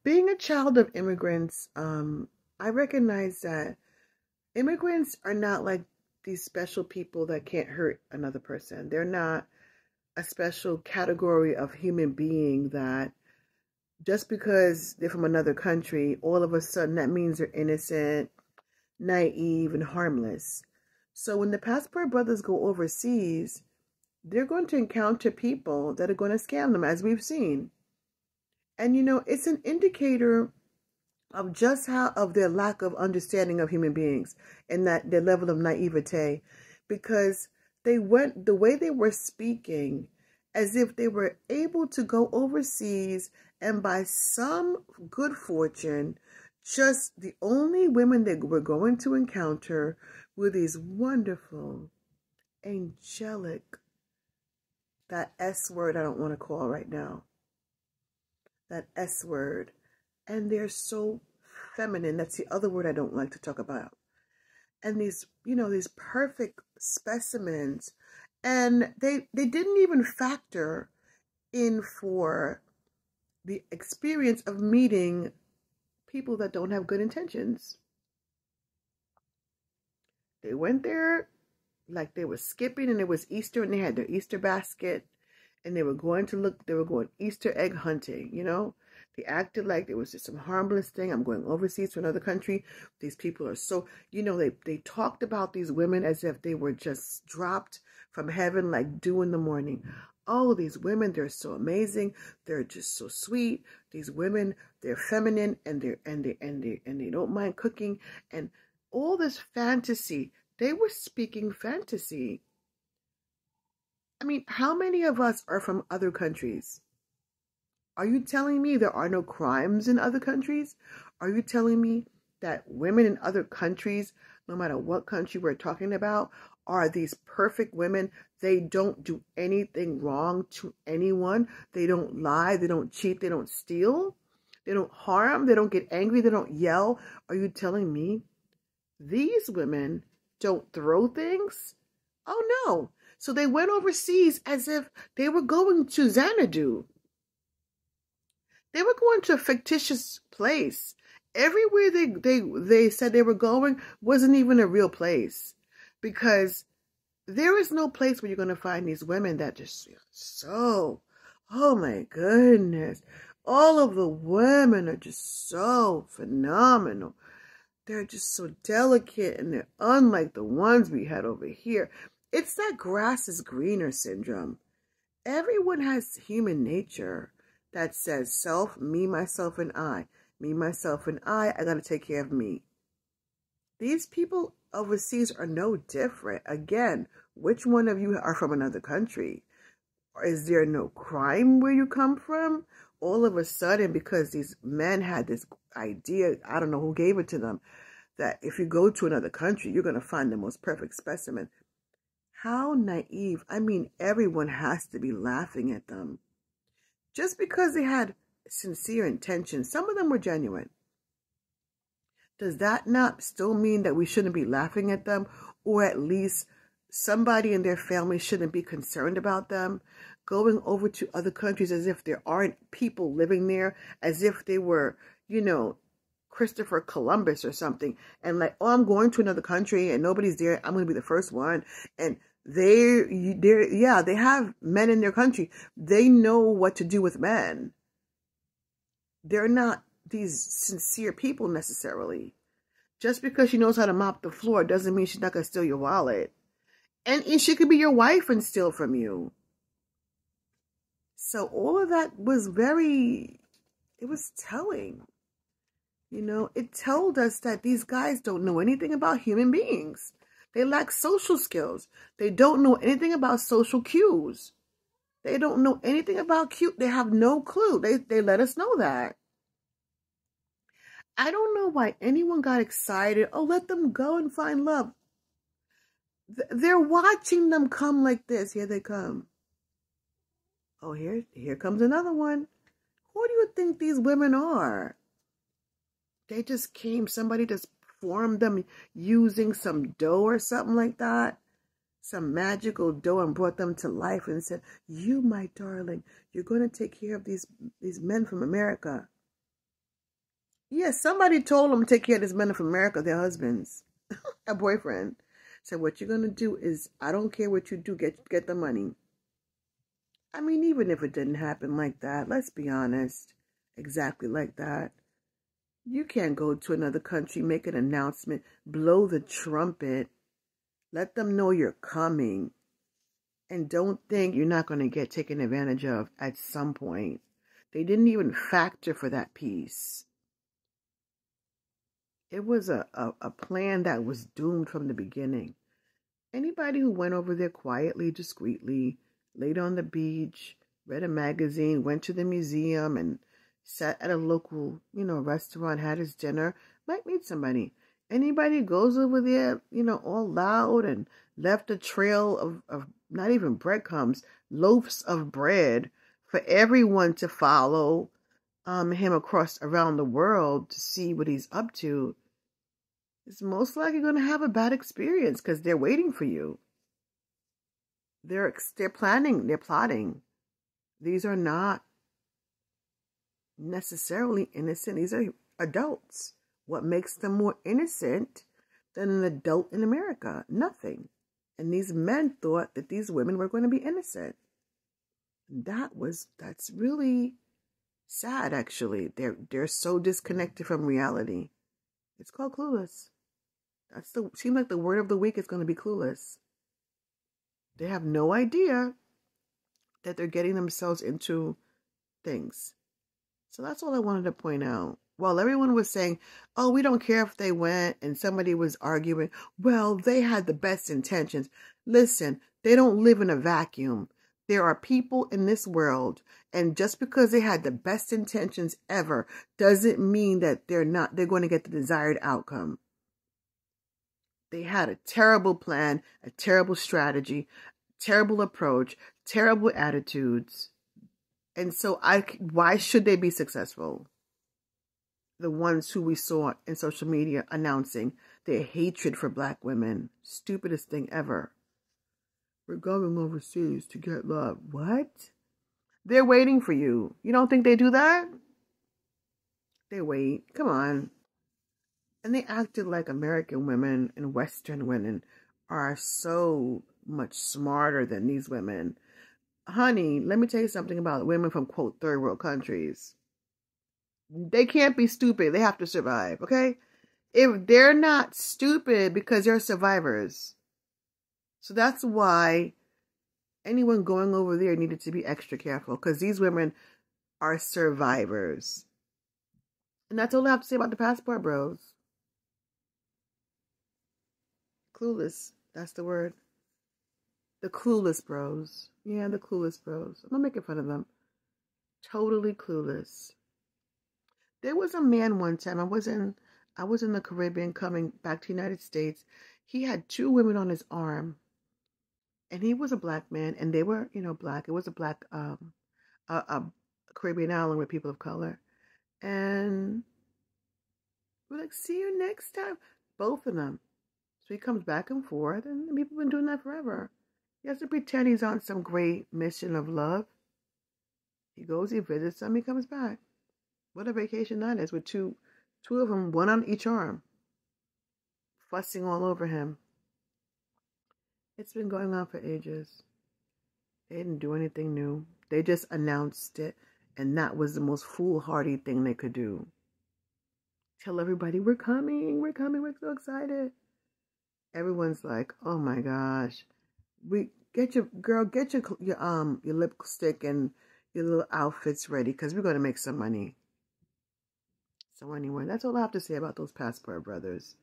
Being a child of immigrants, I recognize that immigrants are not like these special people that can't hurt another person. They're not a special category of human being that just because they're from another country, all of a sudden that means they're innocent, naive, and harmless. So when the passport brothers go overseas, they're going to encounter people that are going to scam them, as we've seen. And it's an indicator of just how of their lack of understanding of human beings and that their level of naivete, because they went the way they were speaking as if they were able to go overseas and by some good fortune, just the only women they were going to encounter were these wonderful, angelic, that S word I don't want to call right now, that S word. And they're so feminine. That's the other word I don't like to talk about. And these perfect specimens. And they didn't even factor in for the experience of meeting people that don't have good intentions. They went there like they were skipping and it was Easter and they had their Easter basket and they were going Easter egg hunting. They acted like there was just some harmless thing. I'm going overseas to another country. These people are so, they talked about these women as if they were just dropped from heaven like dew in the morning. Oh, these women, they're so amazing. They're just so sweet. These women, they're feminine and they don't mind cooking and all this fantasy. They were speaking fantasy. I mean, how many of us are from other countries? Are you telling me there are no crimes in other countries? Are you telling me that women in other countries, no matter what country we're talking about, are these perfect women? They don't do anything wrong to anyone. They don't lie. They don't cheat. They don't steal. They don't harm. They don't get angry. They don't yell. Are you telling me these women don't throw things? Oh, no. So they went overseas as if they were going to Xanadu. They were going to a fictitious place. Everywhere they said they were going wasn't even a real place. Because there is no place where you're going to find these women that just so, oh my goodness. All of the women are just so phenomenal. They're just so delicate and they're unlike the ones we had over here. It's that grass is greener syndrome. Everyone has human nature that says self, me, myself, and I. Me, myself, and I got to take care of me. These people overseas are no different. Again, which one of you are from another country? Or is there no crime where you come from? All of a sudden, because these men had this idea, I don't know who gave it to them, that if you go to another country, you're going to find the most perfect specimen. How naive. I mean, everyone has to be laughing at them. Just because they had sincere intentions, some of them were genuine. Does that not still mean that we shouldn't be laughing at them? Or at least somebody in their family shouldn't be concerned about them? Going over to other countries as if there aren't people living there, as if they were, Christopher Columbus or something. And like, oh, I'm going to another country and nobody's there. I'm going to be the first one. And they have men in their country. They know what to do with men. They're not these sincere people necessarily. Just because she knows how to mop the floor doesn't mean she's not going to steal your wallet. And she could be your wife and steal from you. So all of that was it was telling. It told us that these guys don't know anything about human beings. They lack social skills. They don't know anything about social cues. They don't know anything about cue. They have no clue. They let us know that. I don't know why anyone got excited. Oh, let them go and find love. They're watching them come like this. Here they come. Oh, here comes another one. Who do you think these women are? They just came. Somebody just formed them using some dough or something like that. Some magical dough and brought them to life and said, you, my darling, you're going to take care of these men from America. Yes, somebody told them to take care of this men from America, their husbands, a boyfriend. Said, what you're going to do is, I don't care what you do, get the money. I mean, even if it didn't happen like that, let's be honest, exactly like that. You can't go to another country, make an announcement, blow the trumpet, let them know you're coming, and don't think you're not going to get taken advantage of at some point. They didn't even factor for that piece. It was a plan that was doomed from the beginning. Anybody who went over there quietly, discreetly, laid on the beach, read a magazine, went to the museum, and sat at a local, restaurant, had his dinner, might meet somebody. Anybody who goes over there, all loud and left a trail of not even breadcrumbs, loaves of bread for everyone to follow him around the world to see what he's up to, is most likely going to have a bad experience because they're waiting for you. They're planning, they're plotting. These are not necessarily innocent. These are adults. What makes them more innocent than an adult in America? Nothing. And these men thought that these women were going to be innocent. That's really sad, actually. They're so disconnected from reality. It's called clueless. Seems like the word of the week is going to be clueless. They have no idea that they're getting themselves into things. So that's all I wanted to point out. While everyone was saying, oh, we don't care if they went, and somebody was arguing, well, they had the best intentions. Listen, they don't live in a vacuum. There are people in this world, and just because they had the best intentions ever doesn't mean that they're going to get the desired outcome. They had a terrible plan, a terrible strategy, terrible approach, terrible attitudes. And so why should they be successful? The ones who we saw in social media announcing their hatred for black women. Stupidest thing ever. We're going overseas to get love. What? They're waiting for you. You don't think they do that? They wait. Come on. And they acted like American women and Western women are so much smarter than these women. Honey, let me tell you something about women from, quote, third world countries. They can't be stupid. They have to survive, okay? If they're not stupid because they're survivors. So that's why anyone going over there needed to be extra careful, because these women are survivors. And that's all I have to say about the passport bros. Clueless. That's the word. The clueless bros. Yeah, the clueless bros. I'm not making fun of them. Totally clueless. There was a man one time, I was in the Caribbean coming back to the United States. He had 2 women on his arm. And he was a black man, and they were, black. It was a black, a Caribbean island with people of color. And we're like, see you next time. Both of them. So he comes back and forth, and people have been doing that forever. He has to pretend he's on some great mission of love. He goes, he visits them, he comes back. What a vacation that is, with two of them, one on each arm, fussing all over him. It's been going on for ages. They didn't do anything new. They just announced it, and that was the most foolhardy thing they could do. Tell everybody, we're coming, we're so excited. Everyone's like, oh my gosh. Get your lipstick and your little outfits ready, because we're going to make some money. So anyway, that's all I have to say about those passport brothers.